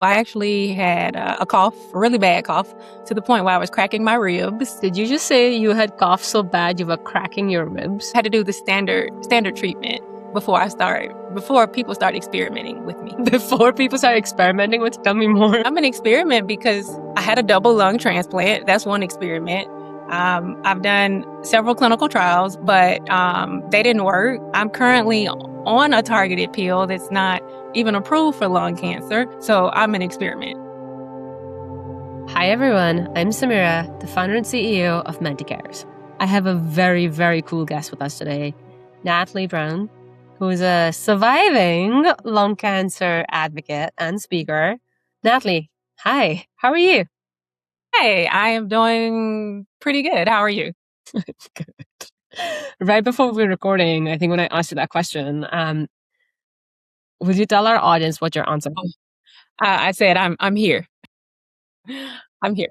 I actually had a cough, a really bad cough, to the point where I was cracking my ribs. Did you just say you had cough so bad you were cracking your ribs? I had to do the standard treatment before people start experimenting with me. Before people start experimenting with, tell me more. I'm an experiment because I had a double lung transplant. That's one experiment. I've done several clinical trials, but they didn't work. I'm currently on a targeted pill that's not even approved for lung cancer. So I'm an experiment. Hi, everyone. I'm Samira, the founder and CEO of Menticares. I have a very, very cool guest with us today, Natalie Brown, who is a surviving lung cancer advocate and speaker. Natalie, hi. How are you? Hey, I am doing pretty good. How are you? Good. Right before we were recording, I think when I asked you that question, would you tell our audience what your answer was? I said I'm here. I'm here.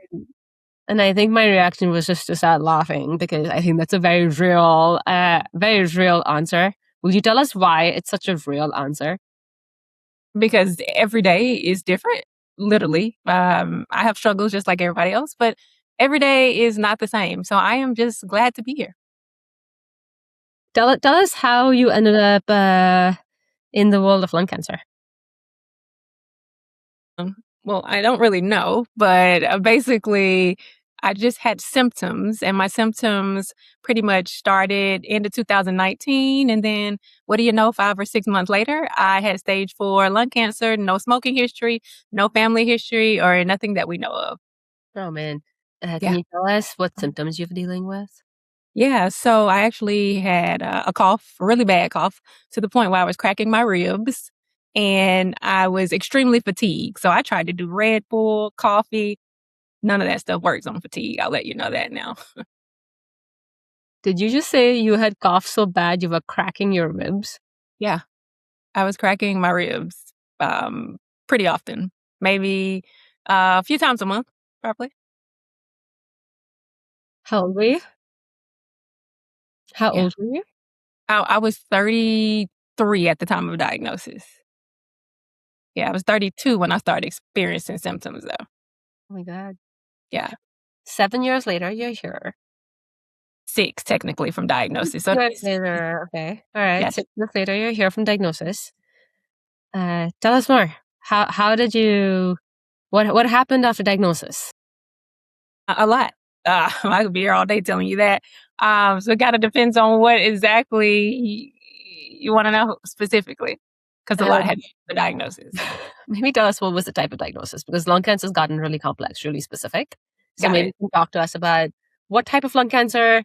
And I think my reaction was just to start laughing because I think that's a very real answer. Will you tell us why it's such a real answer? Because every day is different, literally. I have struggles just like everybody else, but every day is not the same. So I am just glad to be here. Tell us how you ended up in the world of lung cancer. Well, I don't really know, but basically, I just had symptoms, and my symptoms pretty much started into 2019. And then, what do you know, 5 or 6 months later, I had stage 4 lung cancer, no smoking history, no family history, or nothing that we know of. Oh, man. Yeah. Can you tell us what symptoms you're dealing with? Yeah, so I actually had a cough, a really bad cough, to the point where I was cracking my ribs and I was extremely fatigued. So I tried to do Red Bull, coffee. None of that stuff works on fatigue. I'll let you know that now. Did you just say you had cough so bad you were cracking your ribs? Yeah, I was cracking my ribs pretty often, maybe a few times a month, probably. How old were you? How Yeah. old were you? I was 33 at the time of diagnosis. Yeah, I was 32 when I started experiencing symptoms, though. Oh, my God. Yeah. 7 years later, you're here. 6 technically from diagnosis. So 6 years later, okay. All right. yes. 6 years later, you're here from diagnosis. Tell us more. How did you? What happened after diagnosis? A lot. I could be here all day telling you that. So it kind of depends on what exactly you want to know specifically, because a lot had the diagnosis. Maybe tell us what was the type of diagnosis, because lung cancer has gotten really complex, really specific. So Got maybe it. you can talk to us about what type of lung cancer,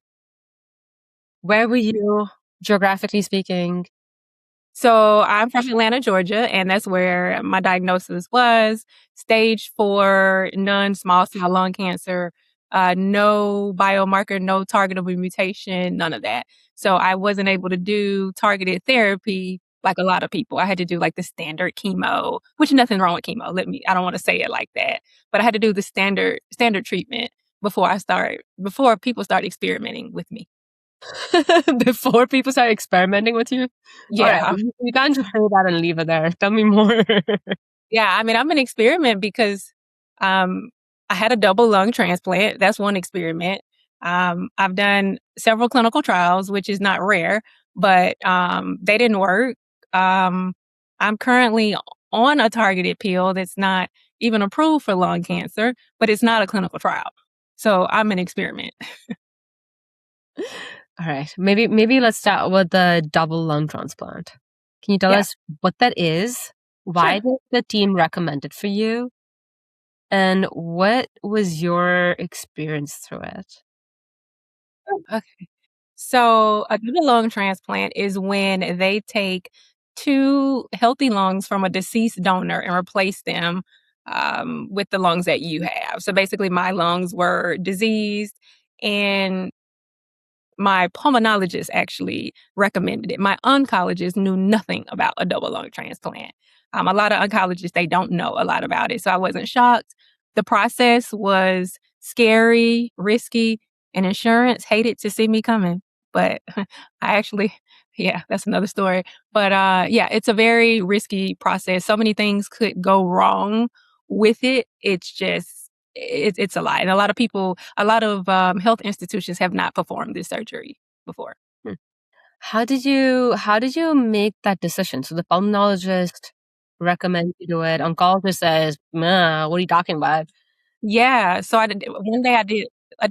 where were you, geographically speaking? So I'm from Atlanta, Georgia, and that's where my diagnosis was. Stage 4 non-small cell lung cancer, no biomarker, no targetable mutation, none of that. So I wasn't able to do targeted therapy like a lot of people. I had to do like the standard chemo, which nothing wrong with chemo. I don't want to say it like that, but I had to do the standard treatment before people start experimenting with me. Before people start experimenting with you? Yeah. All right. You can't just say that and leave it there. Tell me more. Yeah, I mean, I'm an experiment because I had a double lung transplant. That's one experiment. I've done several clinical trials, which is not rare, but they didn't work. I'm currently on a targeted pill that's not even approved for lung cancer, but it's not a clinical trial. So I'm an experiment. All right. Maybe let's start with the double lung transplant. Can you tell Yeah. us what that is? Why did the team recommend it for you? And what was your experience through it? Okay. So a double lung transplant is when they take 2 healthy lungs from a deceased donor and replace them with the lungs that you have. So basically, my lungs were diseased, and my pulmonologist actually recommended it. My oncologist knew nothing about a double lung transplant. A lot of oncologists, they don't know a lot about it. So I wasn't shocked. The process was scary, risky, and insurance hated to see me coming. But I actually, yeah, that's another story. But yeah, it's a very risky process. So many things could go wrong with it, it's a lot. And a lot of people, a lot of health institutions have not performed this surgery before. Hmm. How did you make that decision? So the pulmonologist recommends you do it. Oncologist says, "Nah, what are you talking about?" Yeah, so one day I did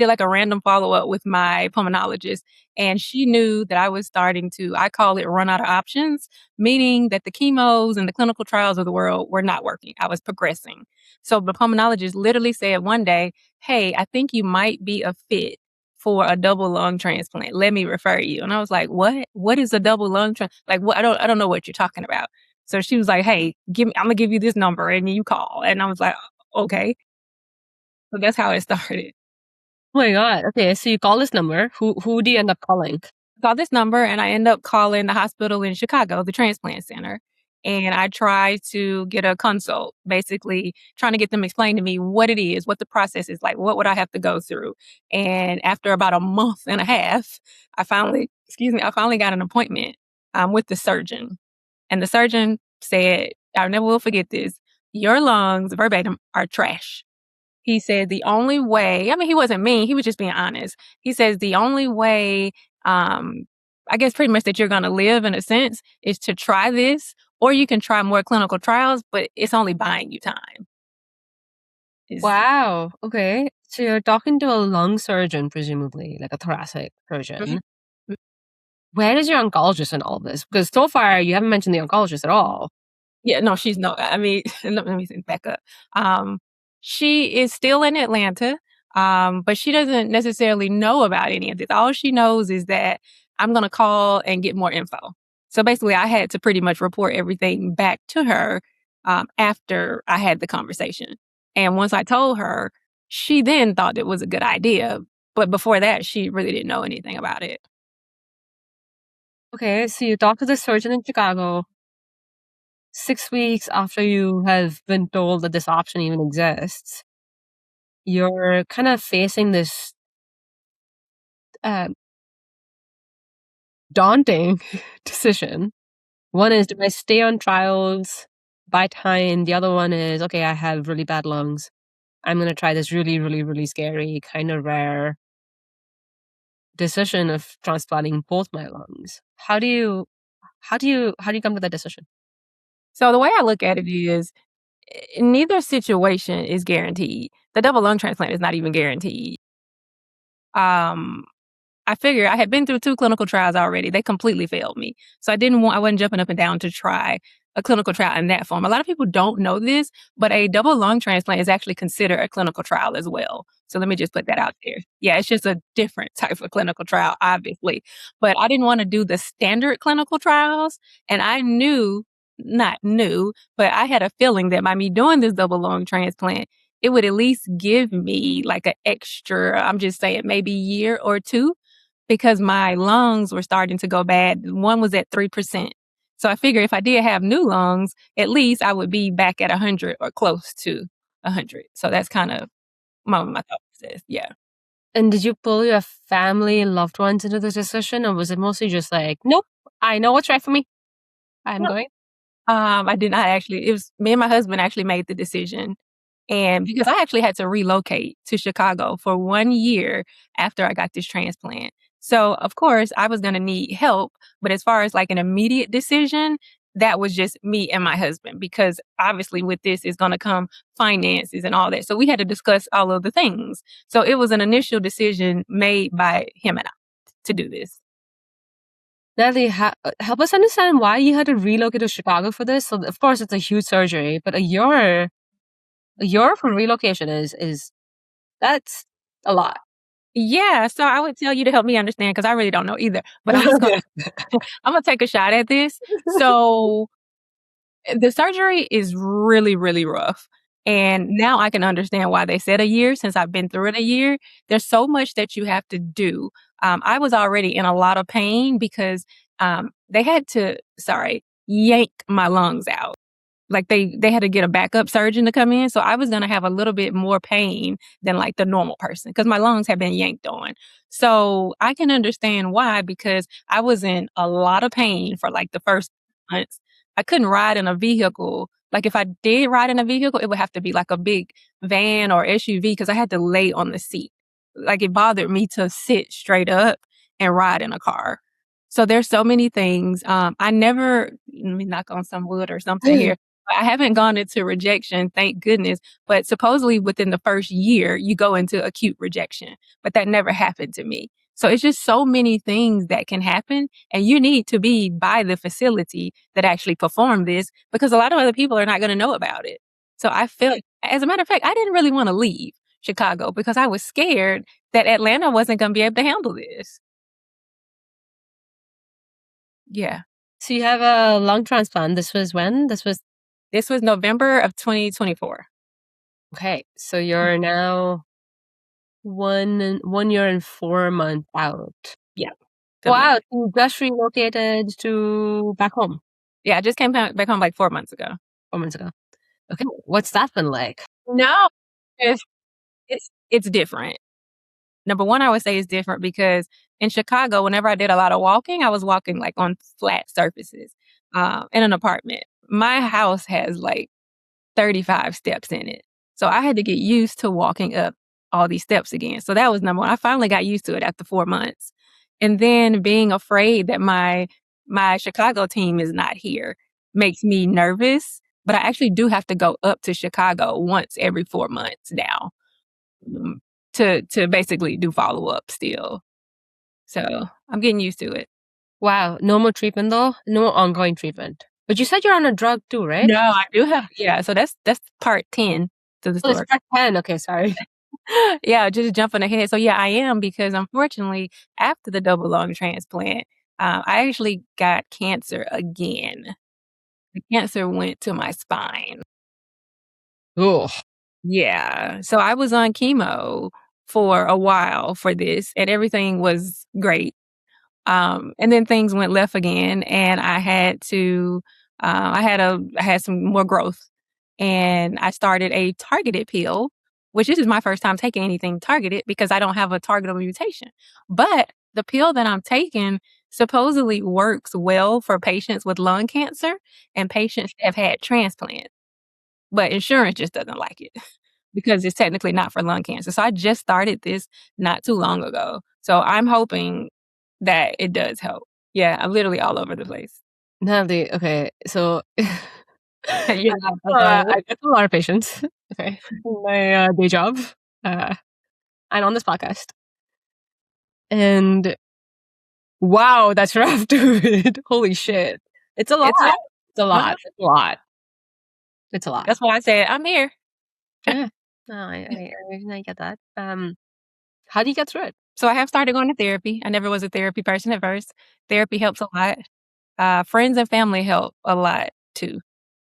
like a random follow-up with my pulmonologist, and she knew that I was starting to, I call it, run out of options, meaning that the chemos and the clinical trials of the world were not working. I was progressing. So the pulmonologist literally said one day, "Hey, I think you might be a fit for a double lung transplant. Let me refer you." And I was like, "What? What is a double lung like what? I don't know what you're talking about." So she was like, "Hey, I'm gonna give you this number and you call." And I was like, "Okay." So that's how it started. Oh my god. Okay, so you call this number. Who do you end up calling? Called this number and I end up calling the hospital in Chicago, the transplant center. And I try to get a consult, basically trying to get them to explain to me what it is, what the process is like, what would I have to go through. And after about a month and a half, I finally got an appointment with the surgeon. And the surgeon said, I never will forget this, your lungs, verbatim, are trash. He said the only way, I mean, he wasn't mean, he was just being honest. He says the only way, um, I guess pretty much that you're gonna live in a sense is to try this, or you can try more clinical trials, but it's only buying you time. Is Wow. Okay. So you're talking to a lung surgeon, presumably, like a thoracic Mhm. surgeon. Where is your oncologist in all this? Because so far you haven't mentioned the oncologist at all. Yeah, no, she's no, I mean, let me back up. Um, she is still in Atlanta, but she doesn't necessarily know about any of this. All she knows is that I'm gonna call and get more info. So basically, I had to pretty much report everything back to her after I had the conversation. And once I told her, she then thought it was a good idea. But before that, she really didn't know anything about it. Okay, so you talk to the surgeon in Chicago 6 weeks after you have been told that this option even exists. You're kind of facing this uh, daunting decision. One is, do I stay on trials, buy time? The other one is, okay, I have really bad lungs. I'm going to try this really, really, really scary, kind of rare decision of transplanting both my lungs. How do you come to that decision? So the way I look at it is neither situation is guaranteed. The double lung transplant is not even guaranteed. Um, I figure I had been through 2 clinical trials already. They completely failed me. So I wasn't jumping up and down to try a clinical trial in that form. A lot of people don't know this, but a double lung transplant is actually considered a clinical trial as well. So let me just put that out there. Yeah, it's just a different type of clinical trial, obviously. But I didn't want to do the standard clinical trials. And I knew, not knew, but I had a feeling that by me doing this double lung transplant, it would at least give me like an extra, I'm just saying, maybe year or two because my lungs were starting to go bad. One was at 3%. So I figure if I did have new lungs, at least I would be back at 100 or close to 100. So that's kind of my thought process. Yeah. And did you pull your family and loved ones into this decision, or was it mostly just like, nope, I know what's right for me. I'm going? I did not actually. It was me and my husband actually made the decision. And because I actually had to relocate to Chicago for 1 year after I got this transplant. So, of course, I was gonna need help, but as far as, like, an immediate decision, that was just me and my husband because obviously with this is gonna come finances and all that. So we had to discuss all of the things. So it was an initial decision made by him and I to do this. Natalie, help us understand why you had to relocate to Chicago for this. So, of course, it's a huge surgery, but a year for relocation is that's a lot. Yeah, so I would tell you to help me understand because I really don't know either, but I'm gonna take a shot at this. So the surgery is really, really rough. And now I can understand why they said a year since I've been through it a year. There's so much that you have to do. I was already in a lot of pain because they had to, yank my lungs out. Like they had to get a backup surgeon to come in. So I was gonna have a little bit more pain than like the normal person because my lungs had been yanked on. So I can understand why because I was in a lot of pain for like the first months. I couldn't ride in a vehicle. Like if I did ride in a vehicle, it would have to be like a big van or SUV because I had to lay on the seat. Like it bothered me to sit straight up and ride in a car. So there's so many things. I never, let me knock on some wood or something here. I haven't gone into rejection, thank goodness. But supposedly within the first year, you go into acute rejection. But that never happened to me. So it's just so many things that can happen. And you need to be by the facility that actually performed this because a lot of other people are not going to know about it. So I felt, as a matter of fact, I didn't really want to leave Chicago because I was scared that Atlanta wasn't going to be able to handle this. Yeah. So you have a lung transplant. This was when? This was November of 2024. Okay. So you're now 1 year and 4 months out. Yeah. Wow. You just relocated to back home. Yeah, I just came back home like 4 months ago. 4 months ago. Okay. What's that been like? No, it's different. Number one, I would say it's different because in Chicago, whenever I did a lot of walking, I was walking like on flat surfaces in an apartment. My house has like 35 steps in it. So I had to get used to walking up all these steps again. So that was number one. I finally got used to it after 4 months. And then being afraid that my Chicago team is not here makes me nervous. But I actually do have to go up to Chicago once every 4 months now to basically do follow up still. So I'm getting used to it. Wow. No more treatment though? No ongoing treatment. But you said you're on a drug too, right? No, I do have, yeah. So that's part 10 to the story. It's part 10. Okay, sorry. Yeah, just jumping ahead. So yeah, I am because unfortunately, after the double lung transplant, I actually got cancer again. The cancer went to my spine. Oh. Yeah. So I was on chemo for a while for this, and everything was great. And then things went left again, and I had to, I had some more growth, and I started a targeted pill, which this is my first time taking anything targeted because I don't have a targetable mutation. But the pill that I'm taking supposedly works well for patients with lung cancer and patients that have had transplant, but insurance just doesn't like it because it's technically not for lung cancer. So I just started this not too long ago. So I'm hoping that it does help. Yeah, I'm literally all over the place. Natalie, okay, so Yeah, I get a lot of patients, okay, in my day job, and on this podcast. And wow, that's rough, dude. Holy shit. It's a lot. It's a lot. It's a lot. It's a lot. That's why I said I'm here. Yeah. No, I get that. How do you get through it? So I have started going to therapy. I never was a therapy person at first. Therapy helps a lot. Friends and family help a lot too.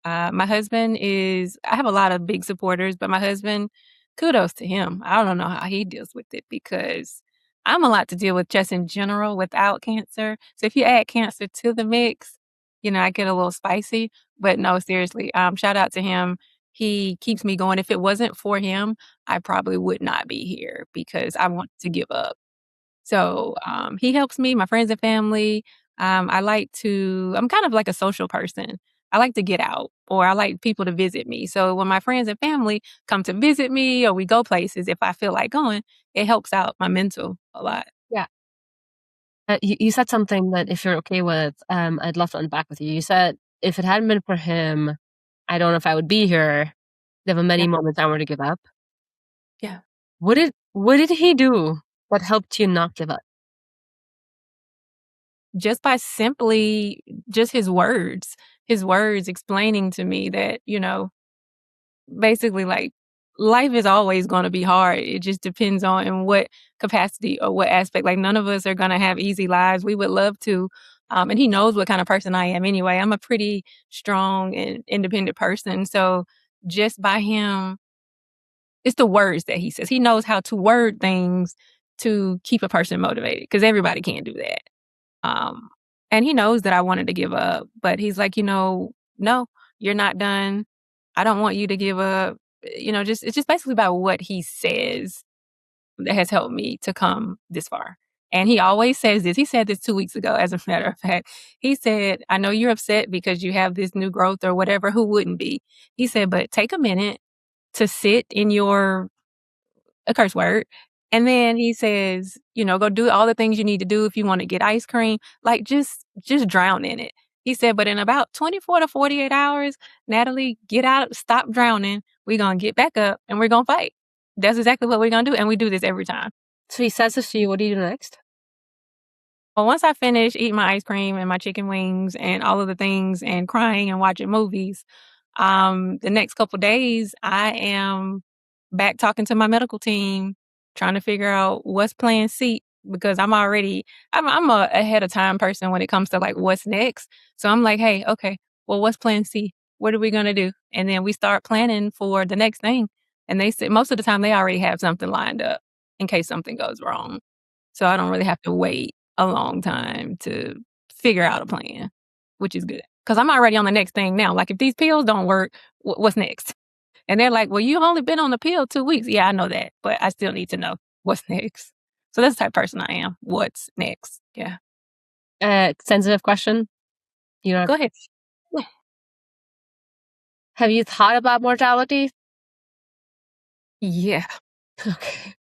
My husband I have a lot of big supporters, but my husband, kudos to him. I don't know how he deals with it because I'm a lot to deal with just in general without cancer. So if you add cancer to the mix, I get a little spicy. But no, seriously, shout out to him. He keeps me going. If it wasn't for him, I probably would not be here because I want to give up. So he helps me, my friends and family. I'm kind of like a social person. I like to get out or I like people to visit me. So when my friends and family come to visit me or we go places, if I feel like going, it helps out my mental a lot. Yeah. You said something that if you're okay with, I'd love to unpack with you. You said if it hadn't been for him, I don't know if I would be here. There were many moments I wanted to give up. Yeah. What did he do that helped you not give up? Just by simply just his words explaining to me that, basically like life is always going to be hard. It just depends on in what capacity or what aspect. Like none of us are going to have easy lives. We would love to. And he knows what kind of person I am anyway. I'm a pretty strong and independent person. So just by him, it's the words that he says. He knows how to word things to keep a person motivated because everybody can't do that. Um, and he knows that I wanted to give up, but he's like, no, you're not done. I don't want you to give up. It's just basically about what he says that has helped me to come this far. And he always says this. He said this 2 weeks ago, as a matter of fact. He said, "I know you're upset because you have this new growth or whatever. Who wouldn't be?" He said, "But take a minute to sit in your," a curse word, and then he says, "Go do all the things you need to do if you wanna get ice cream, like, just drown in it." He said, "But in about 24 to 48 hours, Natalie, get out, stop drowning. We gonna get back up, and we're gonna fight." That's exactly what we're gonna do, and we do this every time. So he says this to you. What do you do next? Well, once I finish eating my ice cream and my chicken wings and all of the things and crying and watching movies, the next couple days, I am back talking to my medical team, trying to figure out what's plan C because I'm a ahead of time person when it comes to like what's next. So I'm like, hey, okay, well, what's plan C? What are we gonna do? And then we start planning for the next thing. And they said most of the time they already have something lined up in case something goes wrong. So I don't really have to wait a long time to figure out a plan, which is good. Because I'm already on the next thing now. Like, if these pills don't work, what's next? And they're like, "Well, you've only been on the pill 2 weeks." Yeah, I know that, but I still need to know what's next. So that's the type of person I am. What's next? Yeah. Sensitive question. You know, Go ahead. have you thought about mortality? Yeah. Okay.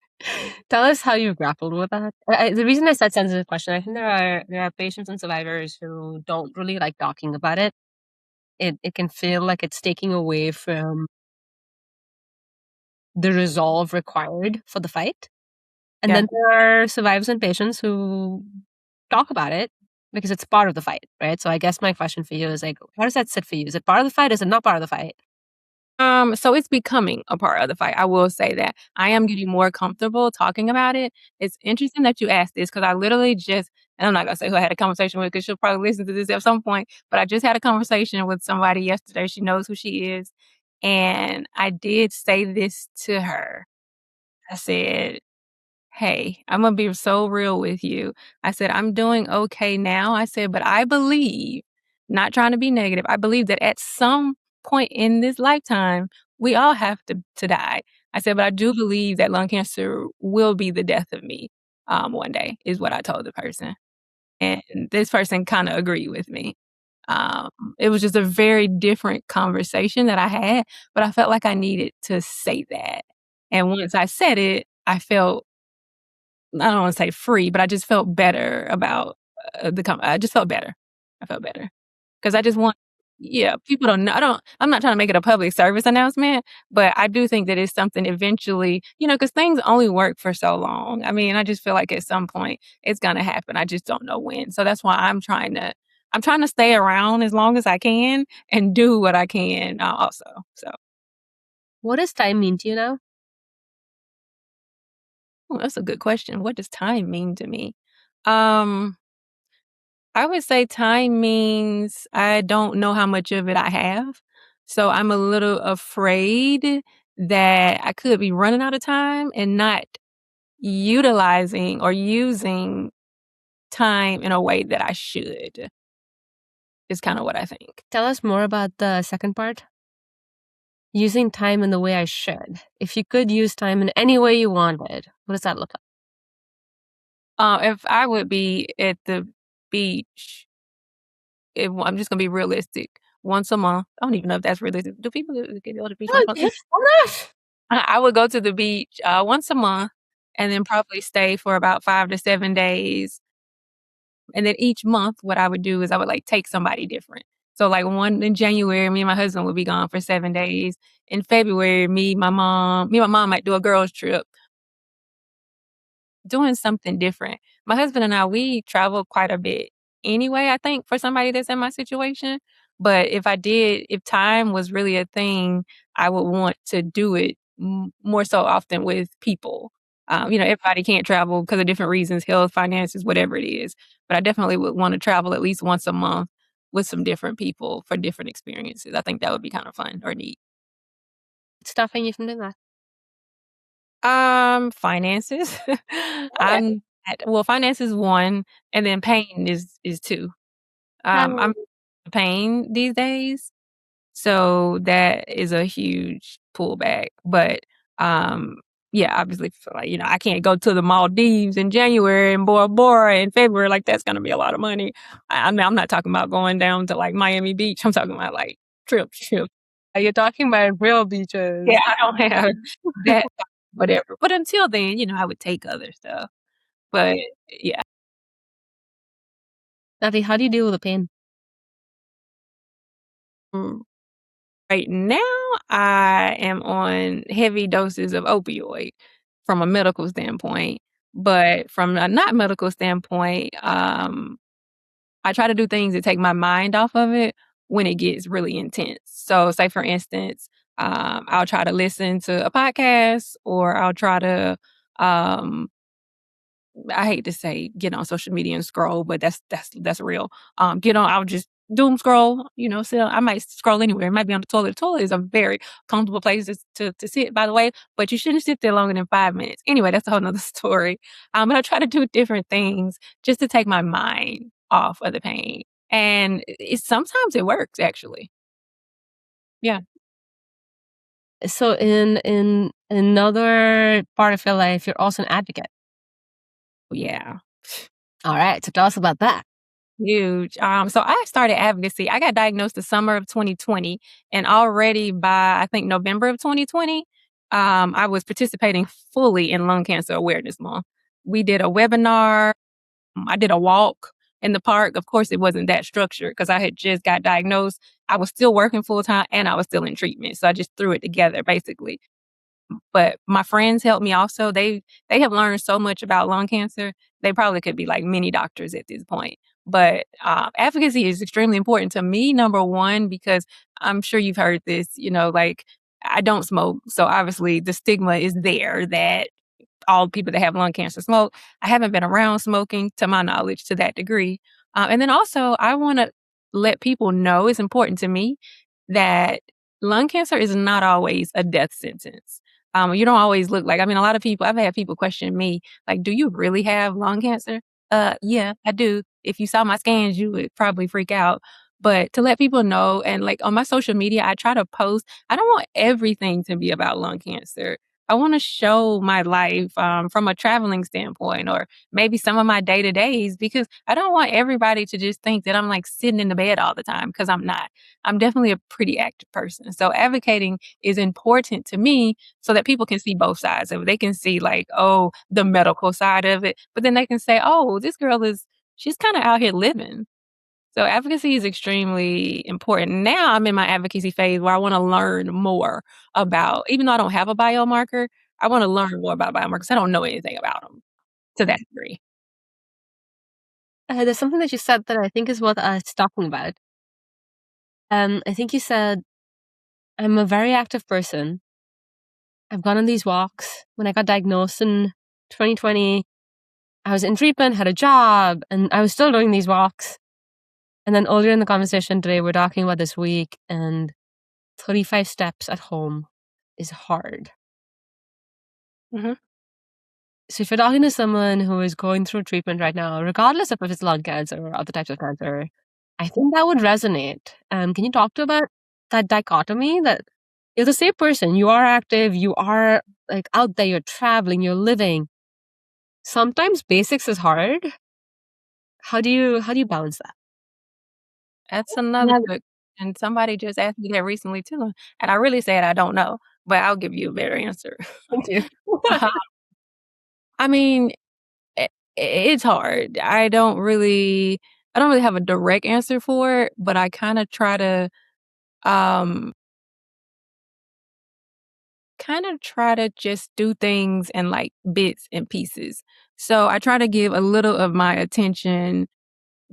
Tell us how you grappled with that. The reason I said sensitive question, I think there are patients and survivors who don't really like talking about it. It can feel like it's taking away from the resolve required for the fight. And Yeah. then there are survivors and patients who talk about it because it's part of the fight, right? So I guess my question for you is like, how does that sit for you? Is it part of the fight? Is it not part of the fight? So it's becoming a part of the fight. I will say that. I am getting more comfortable talking about it. It's interesting that you asked this because I literally just, and I'm not gonna say who I had a conversation with because she'll probably listen to this at some point, but I just had a conversation with somebody yesterday. She knows who she is. And I did say this to her. I said, "Hey, I'm gonna be so real with you." I said, "I'm doing okay now." I said, "But I believe, not trying to be negative, I believe that at some point in this lifetime, we all have to die." I said, "But I do believe that lung cancer will be the death of me, one day," is what I told the person. And this person kinda agreed with me. Um, it was just a very different conversation that I had, but I felt like I needed to say that. And once I said it, I felt, I don't wanna say free, but I just felt better about, I just felt better. I felt better because I just want, yeah, people don't know, I'm not trying to make it a public service announcement, but I do think that it's something eventually, because things only work for so long. I mean, I just feel like at some point it's gonna happen. I just don't know when. So that's why I'm trying to stay around as long as I can and do what I can, also. So, What does time mean to you now? that's a good question. What does time mean to me? Um I would say time means I don't know how much of it I have. So I'm a little afraid that I could be running out of time and not utilizing or using time in a way that I should, is kind of what I think. Tell us more about the second part. Using time in the way I should. If you could use time in any way you wanted, what does that look like? If I would be at the beach, I'm just gonna be realistic. Once a month, I don't even know if that's realistic. Do people get to go to the beach once a month? Why not? I would go to the beach, once a month and then probably stay for about 5 to 7 days, and then each month, what I would do is I would, like, take somebody different. So, like, one in January, me and my husband would be gone for 7 days. In February, me and my mom might do a girls trip. Doing something different. My husband and I, we travel quite a bit anyway, I think, for somebody that's in my situation. But if time was really a thing, I would want to do it more so often with people. Everybody can't travel because of different reasons, health, finances, whatever it is. But I definitely would want to travel at least once a month with some different people for different experiences. I think that would be kind of fun or neat. It's stopping you from doing that. Finances. Okay. Finances 1, and then pain is 2. I'm pain these days, so that is a huge pullback, but, um, yeah, obviously, like, I can't go to the Maldives in January and Bora Bora in February. Like, that's going to be a lot of money. I'm not talking about going down to like Miami Beach. I'm talking about like trips. You're talking about real Yeah, beaches. I don't have that, whatever. But until then, I would take other stuff. But yeah, Natalie, how do you deal with the pain? mm, right now I am on heavy doses of opioid from a medical standpoint. But from a not medical standpoint, I try to do things that take my mind off of it when it gets really intense. So, say for instance, I'll try to listen to a podcast, or I'll try to um, I hate to say get on social media and scroll, but that's real. I'll just doom scroll, sit I might scroll anywhere. It might be on the toilet. The toilet is a very comfortable place to sit, by the way, but you shouldn't sit there longer than 5 minutes. Anyway, that's a whole nother story. But I try to do different things just to take my mind off of the pain. And sometimes it works actually. Yeah. So in another part of your life, you're also an advocate. Yeah. All right, so tell us about that. Huge. So I started advocacy. I got diagnosed the summer of 2020, and already by I think November of 2020, I was participating fully in Lung Cancer Awareness Month. We did a webinar. I did a walk in the park. Of course, it wasn't that structured because I had just got diagnosed. I was still working full time and I was still in treatment, so I just threw it together basically. But my friends helped me also. They have learned so much about lung cancer. They probably could be like mini doctors at this point. But advocacy is extremely important to me, number one, because I'm sure you've heard this, like I don't smoke. So obviously the stigma is there that all people that have lung cancer smoke. I haven't been around smoking to my knowledge to that degree. And then also, I want to let people know it's important to me that lung cancer is not always a death sentence. You don't always look like, a lot of people, I've had people question me, like, do you really have lung cancer? Yeah, I do. If you saw my scans, you would probably freak out. But to let people know, and like on my social media, I try to post, I don't want everything to be about lung cancer. I want to show my life from a traveling standpoint, or maybe some of my day to days, because I don't want everybody to just think that I'm like sitting in the bed all the time, because I'm not. I'm definitely a pretty active person. So advocating is important to me so that people can see both sides of it. They can see like, oh, the medical side of it, but then they can say, oh, this girl she's kind of out here living. So advocacy is extremely important. Now I'm in my advocacy phase where I want to learn more about, even though I don't have a biomarker, I want to learn more about biomarkers. I don't know anything about them to that degree. There's something that you said that I think is worth us talking about. I think you said, I'm a very active person. I've gone on these walks. When I got diagnosed in 2020, I was in treatment, had a job, and I was still doing these walks. And then earlier in the conversation today, we're talking about this week, and 35 steps at home is hard. Mhm. So if you're talking to someone who is going through treatment right now, regardless of if it's lung cancer or other types of cancer, I think that would resonate. Can you talk to about that dichotomy that you're the same person, you are active, you are like out there, you're traveling, you're living. Sometimes basics is hard. How do you balance that? That's another Yeah, good. And somebody just asked me that recently too, and I really said I don't know, but I'll give you a better answer. thank you. Uh, I mean, it's hard. I don't really have a direct answer for it, but I kind of try to um just do things in like bits and pieces. So I try to give a little of my attention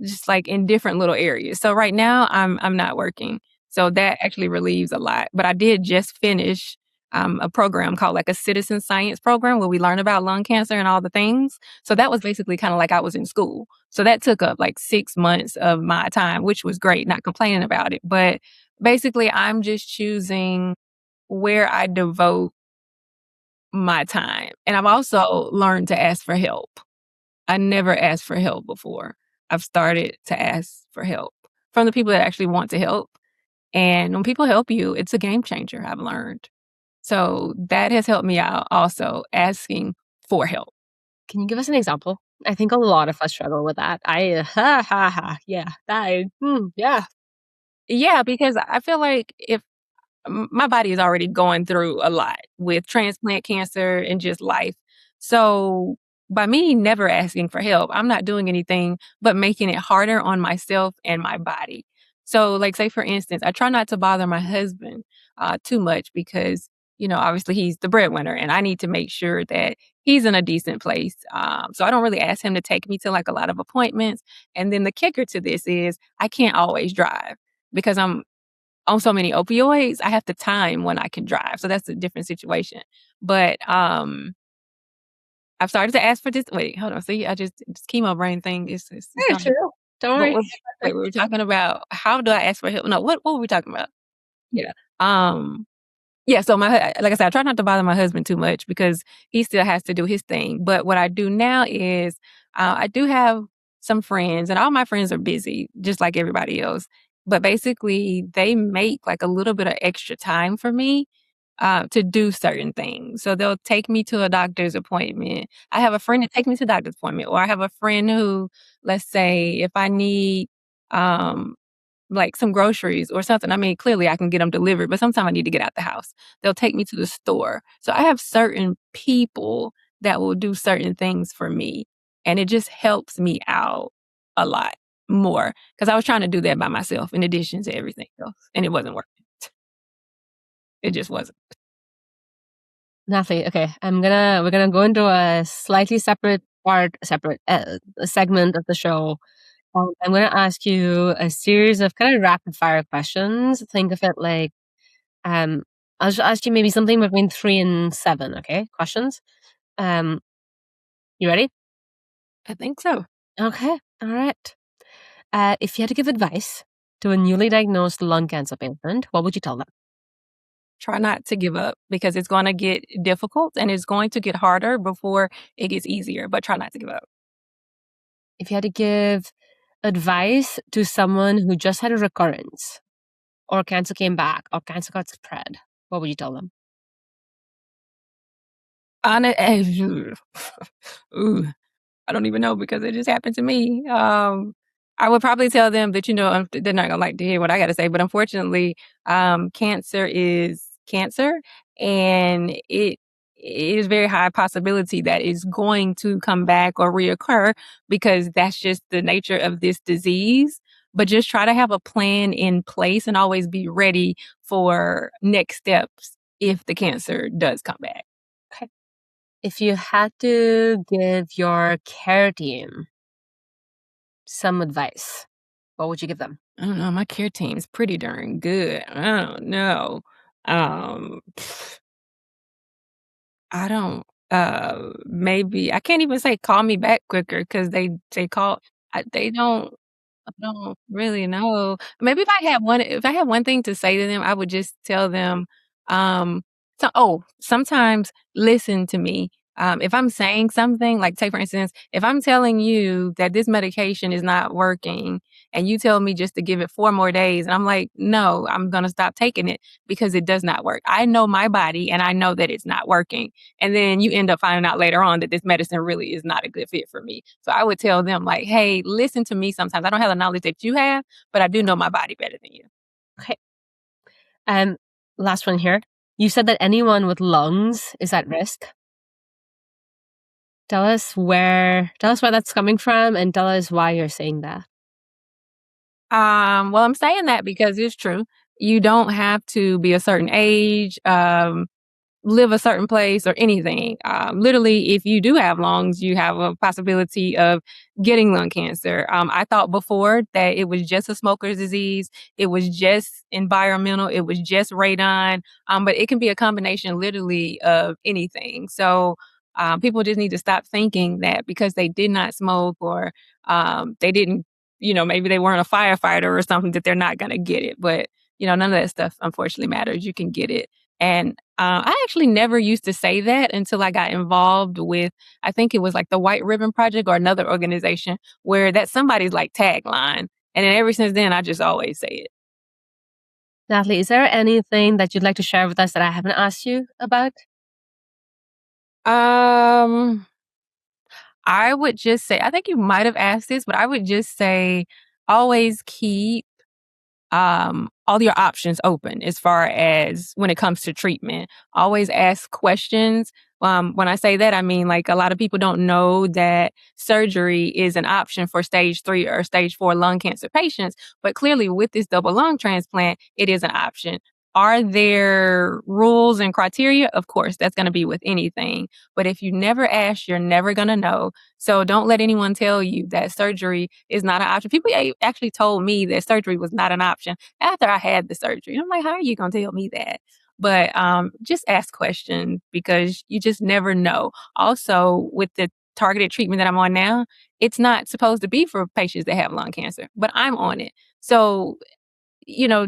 just like in different little areas. So right now I'm not working. So that actually relieves a lot. But I did just finish a program called like a citizen science program where we learn about lung cancer and all the things. So that was basically kind of like I was in school. So that took up like 6 months of my time, which was great, not complaining about it. But basically I'm just choosing where I devote my time. And I've also learned to ask for help. I never asked for help before. I've started to ask for help from the people that actually want to help. And when people help you, it's a game changer, I've learned. So that has helped me out also, asking for help. Can you give us an example? I think a lot of us struggle with that. Ha ha ha. Yeah, yeah. Yeah, because I feel like if my body is already going through a lot with transplant cancer and just life. So by me never asking for help, I'm not doing anything but making it harder on myself and my body. So, like, say for instance, I try not to bother my husband too much because obviously he's the breadwinner, and I need to make sure that he's in a decent place. So I don't really ask him to take me to like a lot of appointments. And then the kicker to this is I can't always drive because I'm on so many opioids. I have to time when I can drive, so that's a different situation. But, I've started to ask for this wait, hold on, see, I just this chemo brain thing is Yeah, gone. true. Don't What worry. was wait, we were talking about how do I ask for help? No, what were we talking about? Yeah, um yeah, so like I said, I try not to bother my husband too much because he still has to do his thing. But what I do now is I do have some friends, and all my friends are busy, just like everybody else. But basically, they make like a little bit of extra time for me to do certain things. So they'll take me to a doctor's appointment. I have a friend that takes me to a doctor's appointment, or I have a friend who, let's say, if I need um, like some groceries or something. I mean, clearly I can get them delivered, but sometimes I need to get out the house. They'll take me to the store. So I have certain people that will do certain things for me. And it just helps me out a lot more because I was trying to do that by myself in addition to everything else. And it wasn't working. It just wasn't. Natalie, okay, we're gonna go into a slightly separate segment of the show. I'm gonna ask you a series of kind of rapid fire questions. Think of it like, um, I'll just ask you maybe something between 3 and 7, okay? Questions. Um, you ready? I think so. Okay, all right. If you had to give advice to a newly diagnosed lung cancer patient, what would you tell them? Try not to give up because it's going to get difficult and it's going to get harder before it gets easier, but try not to give up. If you had to give advice to someone who just had a recurrence, or cancer came back, or cancer got spread, what would you tell them? On it, ooh, I don't even know because it just happened to me. I would probably tell them that, they're not gonna like to hear what I gotta say, but unfortunately, cancer is cancer, and it is very high possibility that it's going to come back or reoccur because that's just the nature of this disease. But just try to have a plan in place and always be ready for next steps if the cancer does come back. Okay. If you had to give your care team some advice, what would you give them? I don't know, my care team's pretty darn good. I don't know. Um, I don't, maybe I can't even say call me back quicker because they call they don't I don't really know. Maybe if I had one thing to say to them, I would just tell them, um, sometimes listen to me. If I'm saying something, like take for instance, if I'm telling you that this medication is not working and you tell me just to give it 4 more days, and I'm like, no, I'm gonna stop taking it because it does not work. I know my body and I know that it's not working. And then you end up finding out later on that this medicine really is not a good fit for me. So I would tell them like, hey, listen to me sometimes. I don't have the knowledge that you have, but I do know my body better than you. Okay. Um, Last one here. You said that anyone with lungs is at risk. Tell us where that's coming from and tell us why you're saying that. Well, I'm saying that because it's true. You don't have to be a certain age. Live a certain place or anything. Literally, if you do have lungs, you have a possibility of getting lung cancer. I thought before that it was just a smoker's disease. It was just environmental. It was just radon. But it can be a combination literally of anything. So people just need to stop thinking that because they did not smoke or they didn't, maybe they weren't a firefighter or something that they're not going to get it. But, none of that stuff unfortunately matters. You can get it. And I actually never used to say that until I got involved with, I think it was like the White Ribbon Project or another organization where that's somebody's like tagline. And then ever since then, I just always say it. Natalie, is there anything that you'd like to share with us that I haven't asked you about? Um, I would just say, I think you might have asked this, but I would just say always keep all your options open as far as when it comes to treatment. Always ask questions. When I say that, I mean like a lot of people don't know that surgery is an option for stage 3 or stage 4 lung cancer patients, but clearly with this double lung transplant, it is an option. Are there rules and criteria? Of course, that's going to be with anything. But if you never ask, you're never going to know. So don't let anyone tell you that surgery is not an option. People actually told me that surgery was not an option after I had the surgery. I'm like, how are you going to tell me that? But just ask questions because you just never know. Also, with the targeted treatment that I'm on now, it's not supposed to be for patients that have lung cancer, but I'm on it. So,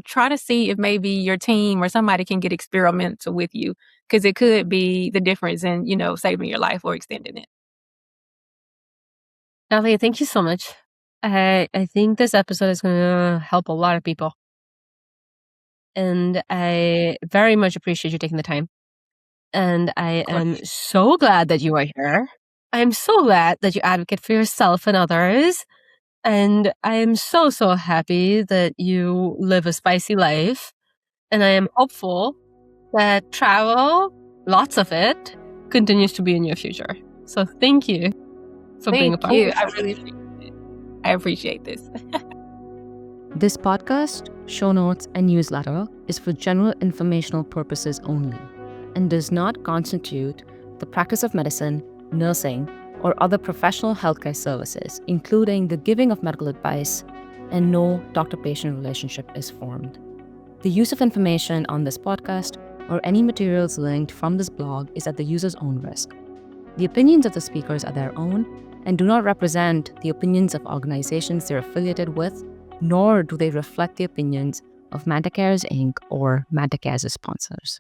try to see if maybe your team or somebody can get experimental with you because it could be the difference in, saving your life or extending it. Natalie, thank you so much. I think this episode is going to help a lot of people. And I very much appreciate you taking the time. And I am so glad that you are here. I'm so glad that you advocate for yourself and others. And I am so, so happy that you live a spicy life. And I am hopeful that travel, lots of it, continues to be in your future. So thank you for being a part Thank of you. it. I really appreciate it. I appreciate this. This podcast, show notes, and newsletter is for general informational purposes only and does not constitute the practice of medicine, nursing, or other professional healthcare services, including the giving of medical advice, and no doctor-patient relationship is formed. The use of information on this podcast or any materials linked from this blog is at the user's own risk. The opinions of the speakers are their own and do not represent the opinions of organizations they're affiliated with, nor do they reflect the opinions of Mantacares Inc. or Mantacares' sponsors.